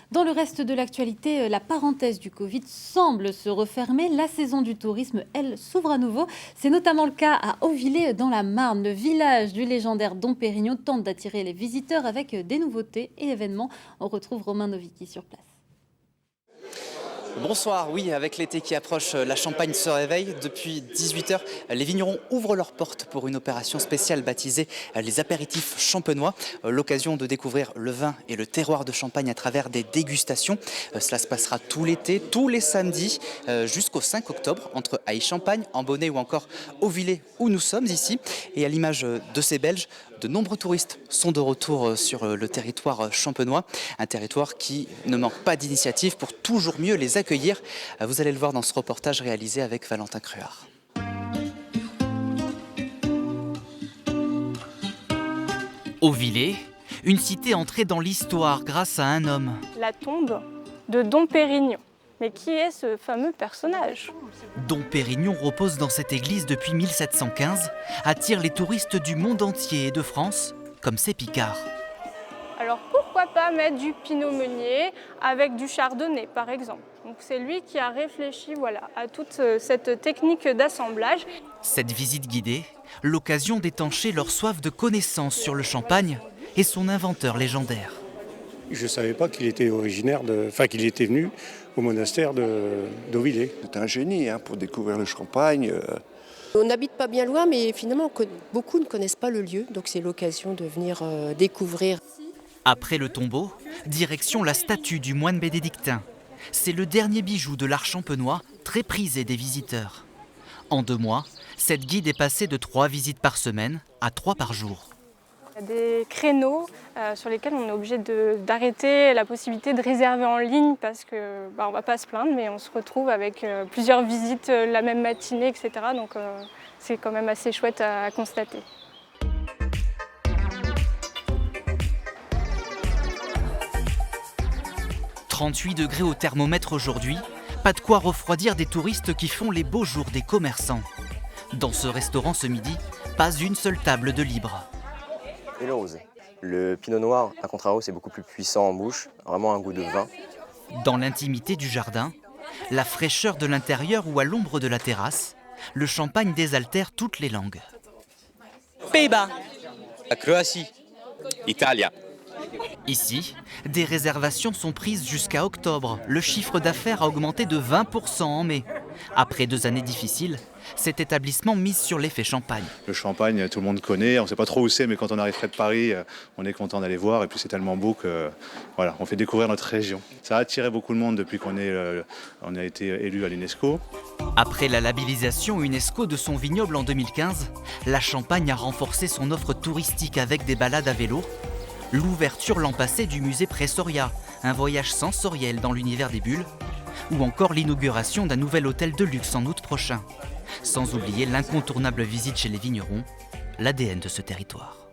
Dans le reste de l'actualité, la parenthèse du Covid semble se refermer. La saison du tourisme, elle, s'ouvre à nouveau. C'est notamment le cas à Auvillers dans la Marne. Le village du légendaire Dom Pérignon tente d'attirer les visiteurs avec des nouveautés et événements. On retrouve Romain Novicki sur place. Bonsoir, oui, avec l'été qui approche, la Champagne se réveille. Depuis 18h, les vignerons ouvrent leurs portes pour une opération spéciale baptisée les apéritifs champenois. L'occasion de découvrir le vin et le terroir de Champagne à travers des dégustations. Cela se passera tout l'été, tous les samedis, jusqu'au 5 octobre, entre Aix-Champagne, Ambonnay ou encore Auvillers, où nous sommes ici. Et à l'image de ces Belges, de nombreux touristes sont de retour sur le territoire champenois, un territoire qui ne manque pas d'initiatives pour toujours mieux les accueillir. Vous allez le voir dans ce reportage réalisé avec Valentin Cruard. Auvillers, une cité entrée dans l'histoire grâce à un homme. La tombe de Dom Pérignon. Mais qui est ce fameux personnage? Dom Pérignon repose dans cette église depuis 1715, attire les touristes du monde entier et de France, comme ses Picards. Alors pourquoi pas mettre du pinot meunier avec du chardonnay par exemple? Donc c'est lui qui a réfléchi à toute cette technique d'assemblage. Cette visite guidée, l'occasion d'étancher leur soif de connaissances sur le champagne et son inventeur légendaire. Je ne savais pas qu'il était qu'il était venu au monastère d'Auvillers. C'est un génie pour découvrir le champagne. On n'habite pas bien loin, mais finalement, beaucoup ne connaissent pas le lieu. Donc c'est l'occasion de venir découvrir. Après le tombeau, direction la statue du moine bénédictin. C'est le dernier bijou de l'art champenois, très prisé des visiteurs. En 2 mois, cette guide est passée de 3 visites par semaine à 3 par jour. Il y a des créneaux sur lesquels on est obligé d'arrêter la possibilité de réserver en ligne parce que on ne va pas se plaindre, mais on se retrouve avec plusieurs visites la même matinée, etc. Donc c'est quand même assez chouette à constater. « 38 degrés au thermomètre aujourd'hui, pas de quoi refroidir des touristes qui font les beaux jours des commerçants. Dans ce restaurant ce midi, pas une seule table de libre. Et le rosé. Le pinot noir, à contrario, c'est beaucoup plus puissant en bouche, vraiment un goût de vin. Dans l'intimité du jardin, la fraîcheur de l'intérieur ou à l'ombre de la terrasse, le champagne désaltère toutes les langues. Pays-Bas, la Croatie, Italie. Ici, des réservations sont prises jusqu'à octobre. Le chiffre d'affaires a augmenté de 20% en mai. Après 2 années difficiles, cet établissement mise sur l'effet champagne. Le champagne, tout le monde connaît, on ne sait pas trop où c'est, mais quand on arrive près de Paris, on est content d'aller voir. Et puis c'est tellement beau que on fait découvrir notre région. Ça a attiré beaucoup de monde depuis qu'on a été élu à l'UNESCO. Après la labellisation UNESCO de son vignoble en 2015, la Champagne a renforcé son offre touristique avec des balades à vélo, l'ouverture l'an passé du musée Pressoria, un voyage sensoriel dans l'univers des bulles, ou encore l'inauguration d'un nouvel hôtel de luxe en août prochain. Sans oublier l'incontournable visite chez les vignerons, l'ADN de ce territoire.